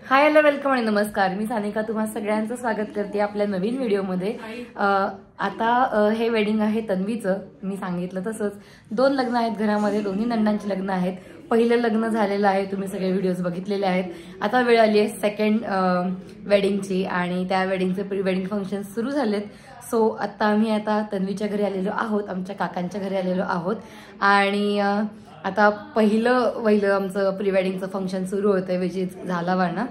Hi hello welcome आणि नमस्कार. मी सानिका तुम्हा सगळ्यांचं स्वागत करते आपल्या नवीन व्हिडिओमध्ये. आता हे वेडिंग आहे तन्वीचं. मी सांगितलं तसंच 2 लग्न आहेत घरामध्ये, दोन्ही नंदांची लग्न आहेत. पहिलं लग्न झालेलं आहे, तुम्ही सगळे व्हिडिओज बघितलेले आहेत. आता वेळ आली आहे सेकंड वेडिंगची आणि त्या वेडिंगचे प्री वेडिंग फंक्शन सुरू झालेत. सो आम्ही तन्वीच्या घरी आलेलो आहोत, आमच्या काकांच्या घरी आलेलो आहोत आणि आता पहिलं आमचं प्री वेडिंगचं फंक्शन सुरू होतंय, विच इज झालावाणा,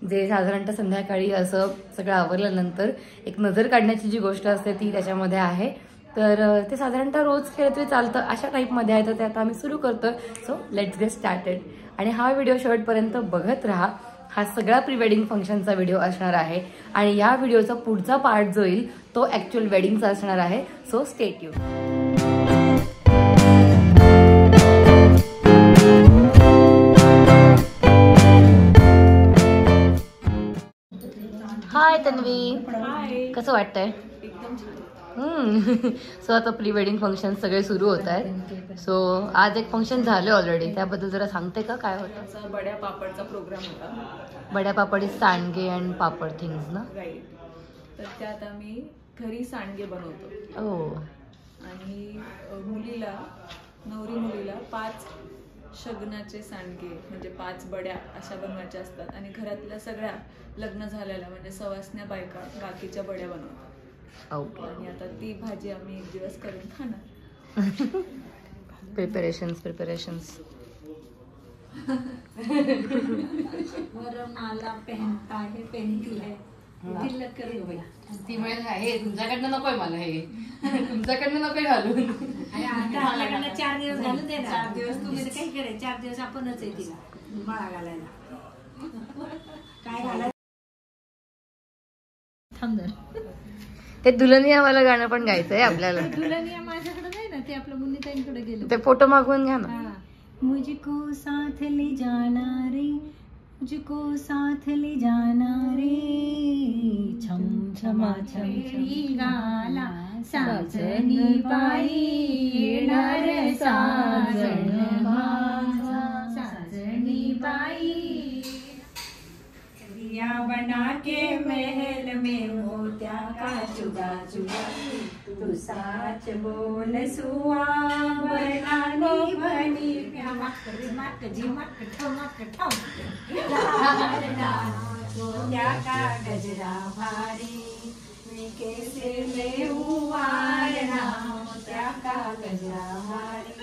जे साधारणतः संध्याकाळी असं सगळं आवरल्यानंतर एक नजर काढण्याची जी गोष्ट असते ती त्याच्यामध्ये आहे. तर ते साधारणतः रोज केलं तरी चालतं अशा टाईपमध्ये आहे. तर ते आता आम्ही सुरू करतोय. So let's get started. आणि हा व्हिडिओ शेवटपर्यंत बघत राहा. हा सगळा प्री वेडिंग फंक्शनचा व्हिडिओ असणार आहे आणि या व्हिडिओचा पुढचा पार्ट जो येईल तो ॲक्च्युअल वेडिंगचा असणार आहे. So stay tuned. Hi Tanvi, कसं वाटतंय? सो आता प्री वेडिंग फंक्शन सगळे सुरू होत आहेत. सो आज एक फंक्शन झालं ऑलरेडी, त्याबद्दल जरा सांगते का काय होतं? बड्या पापडचा प्रोग्राम होता. बड्या पापड सांडगे अँड पापड थिंग्स ना. राईट. तर त्यात आम्ही घरी सांडगे बनवतो. ओ. आणि नवरी मुलीला 5 शगनाचे सांडगे म्हणजे 5 बड्या अशा बनवायच्या असतात आणि घरातल्या सगळ्या लग्न झालेल्या म्हणजे सवासण्या बायका बाकीच्या बड्या बनवतात. ओके. आणि आता ती भाजी आम्ही एक दिवस करून खाणार. प्रिपरेशन्स वरमाला पहनता है पहनती है तिलक करू बाई. ती म्हणजे हे तुमच्याकडनं नकोय मला, हे तुमच्याकडनं नकोय घालून. आपल्याकडनं 4 दिवस घालून दे ना. 4 दिवस तुम्ही काही करे, 4 दिवस आपणच आहे तिला माळा घालायला. काय घालायचं थांब जर. ते दुल्हनियावालं गाणं पण गायचंय आपल्याला. दुल्हनिया माझ्याकडे नाही ना, ते आपल्या मुन्नीताईंकडे गेलो. ते फोटो मागवून घ्या ना. मुझको साथ ले जाना रे, मुझको साथ ले जाना रे, छम छमा छम गाला साजनी बाई येणार साजन माझा साजनी बाई. दिया बना के महल में मोत्या का चुगा चुगा, तू साच बोल सुहावनानी बनी मक जी मक ठो मोत्या का गजरा भारी, मैं कैसे मैं उवारना मोत्या का गजरा भारी.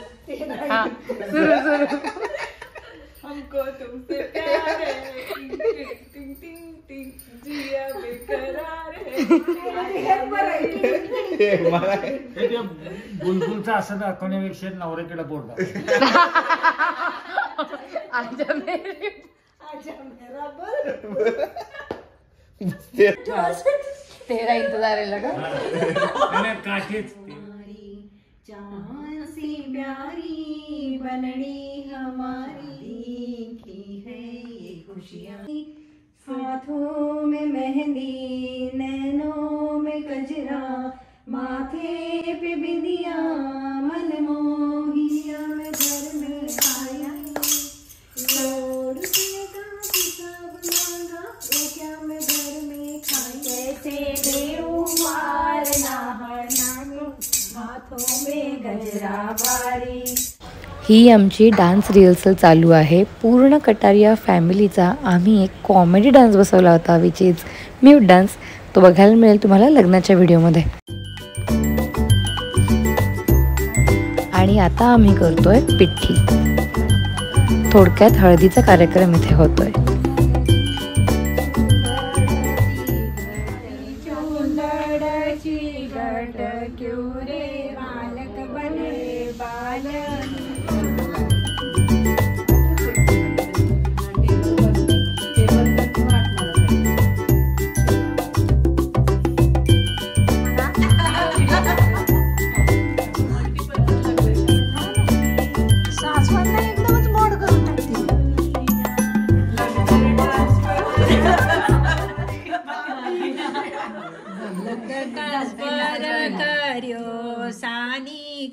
हमको तुमसे प्यार है, टिंग टिंग टिंग जिया बेकरार है. बुलबुलचा असं दाखवण्यापेक्षा नवऱ्याकडे बोलतात. तेरा इंतजार आहे लगा काठीच चांद सी प्यारी बनड़ी हमारी की है ये खुशियाँ. हाथों में मेहंदी नैनों में गजरा, माथे पे बिंदिया मनमोहिया में घर में आया, लोड़ से काफी सब मांगा वो क्या मैं घर में खाई, कैसे देऊं मारना हाथों में गजरा वारी. ही आमची डान्स रिहर्सल चालू आहे. पूर्ण कटारिया फॅमिलीचा आम्ही एक कॉमेडी डान्स बसवला होता, विच इज म्यूट डान्स. तो बघायला मिळेल तुम्हाला लग्नाच्या व्हिडिओमध्ये. आणि आता आम्ही करतोय पिठ्ठी. थोडक्यात हळदीचा कार्यक्रम इथे होतोय. कर्यो सानी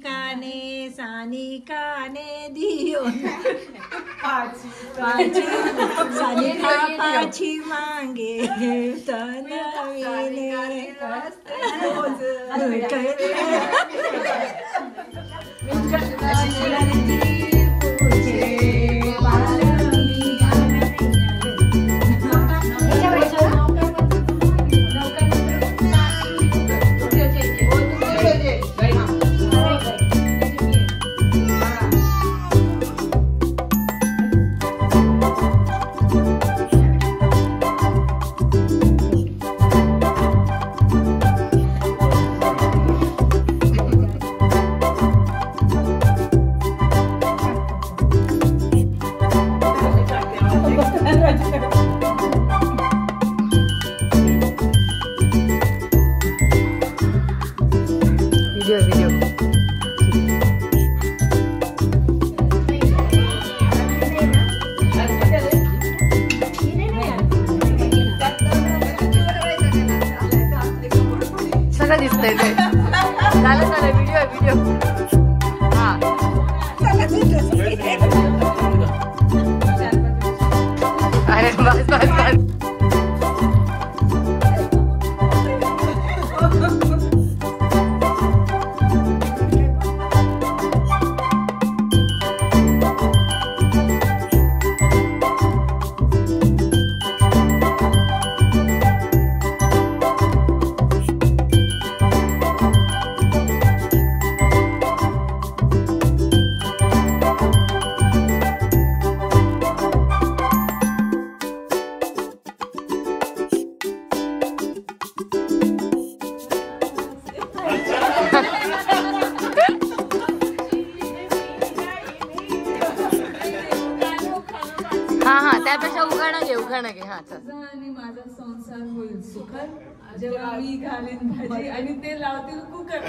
काने दियो पाची मांगे तन सगळं दिसतंय ते. झालं व्हिडिओ हा अरे बस बस बस. हा त्यापेक्षा उखाणा घे हा चल. आणि माझा संसार होईल सुखद जेव्हा मी घालीन भाजी आणि ते लावतील कुकर.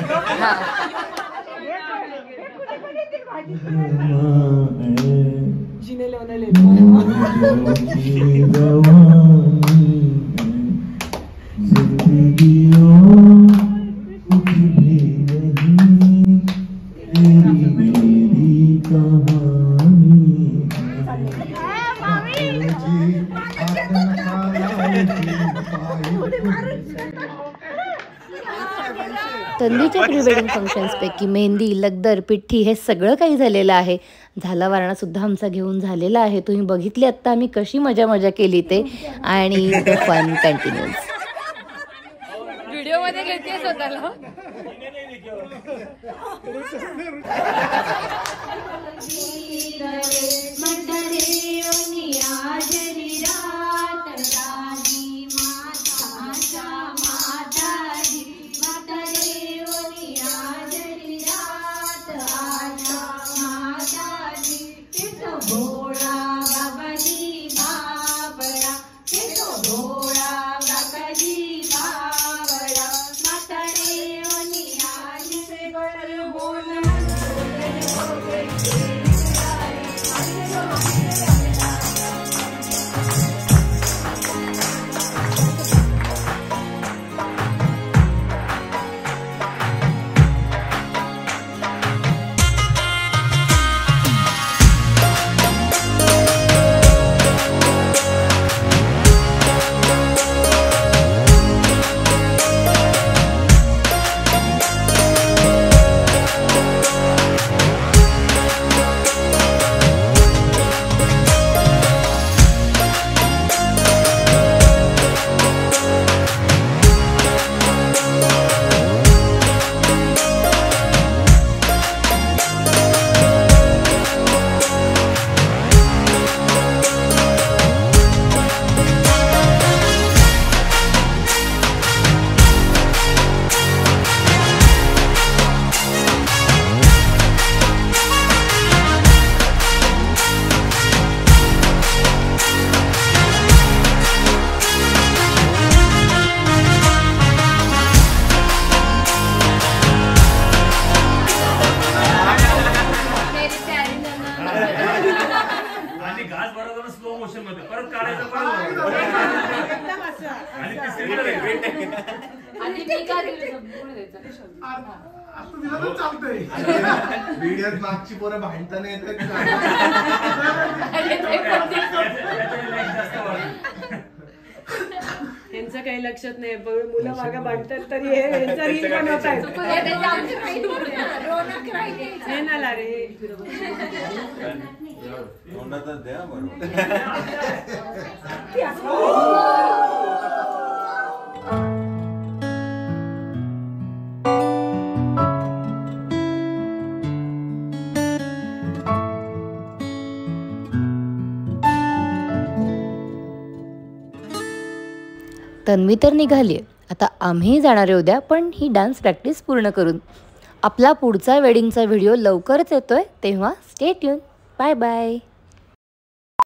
तन्वीच्या प्री वेडिंग फंक्शन्सपैकी मेहंदी, लगदर, पिठ्ठी हे सगळं काही झालेलं आहे. झाला वारणा सुद्धा आमचा घेऊन झालेला आहे. तुम्ही बघितली आत्ता आम्ही कशी मजा केली ते. आणि द फन कंटिन्यूज. व्हिडिओ मध्ये घेते स्वतःला. असं दिलं तर चालतंय. व्हिडिओत मागची पोरं भांडताना येतात. यांचं काही लक्षात नाही पण मुलं मागे भांडतात तरी हे यांचा रील बनवतायत. हे ना ला रे तोंडातच द्या बरोबर. तन्वी तर निघाली, आता आम्ही जाणार आहे उद्या, पण ही डान्स प्रॅक्टिस पूर्ण करून. आपला पुढचा वेडिंगचा व्हिडिओ लवकरच येतोय, तेव्हा स्टे ट्यून. Bye bye.